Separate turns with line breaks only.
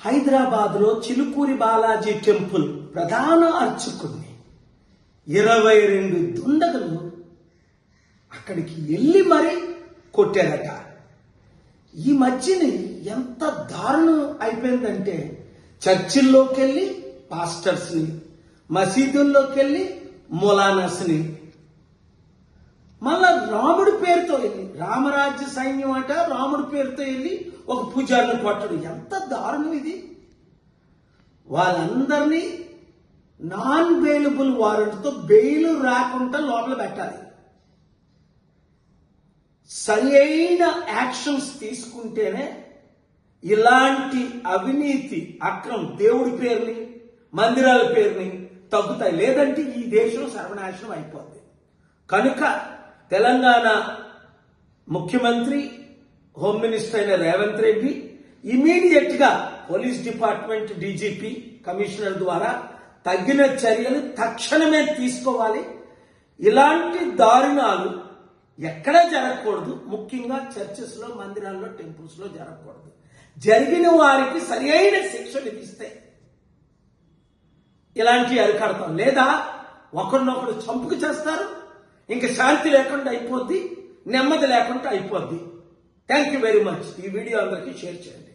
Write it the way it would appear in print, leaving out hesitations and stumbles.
హైదరాబాద్లో చిలుకూరి బాలాజీ టెంపుల్ ప్రధాన అర్చకుడిని 22 దుండగులు అక్కడికి వెళ్ళి మరీ కొట్టారట. ఈ మధ్యని ఎంత దారుణం అయిపోయిందంటే చర్చిల్లోకి వెళ్ళి పాస్టర్స్ని, మసీదుల్లోకి వెళ్ళి మొలానస్ని, మళ్ళా రాముడి పేరుతో వెళ్ళి రామరాజ్య సైన్యం అంట రాముడి పేరుతో వెళ్ళి ఒక పూజారిని కొట్టడు. ఎంత దారుణం ఇది! వాళ్ళందరినీ నాన్ బెయిలబుల్ వారెంట్తో బెయిల్ రాకుండా లోపల పెట్టాలి. సరి అయిన యాక్షన్స్ తీసుకుంటేనే ఇలాంటి అవినీతి అక్రమం దేవుడి పేరుని మందిరాల పేరుని తగ్గుతాయి. లేదంటే ఈ దేశం సర్వనాశనం అయిపోద్ది. కనుక తెలంగాణ ముఖ్యమంత్రి హోమ్ మినిస్టర్ అయిన రేవంత్ రెడ్డి ఇమీడియట్ గా పోలీస్ డిపార్ట్మెంట్ డీజీపీ కమిషనర్ ద్వారా తగిన చర్యలు తక్షణమే తీసుకోవాలి. ఇలాంటి దారుణాలు ఎక్కడా జరగకూడదు. ముఖ్యంగా చర్చెస్ లో, మందిరాల్లో, టెంపుల్స్ లో జరగకూడదు. జరిగిన వారికి సరి అయిన శిక్ష విధిస్తే ఇలాంటి అరికడతాం. లేదా ఒకరినొకరు చంపుకు చేస్తారు, ఇంకా శాంతి లేకుండా అయిపోద్ది, నెమ్మది లేకుండా అయిపోద్ది. Thank you very much. ఈ వీడియో అందరికీ షేర్ చేయండి.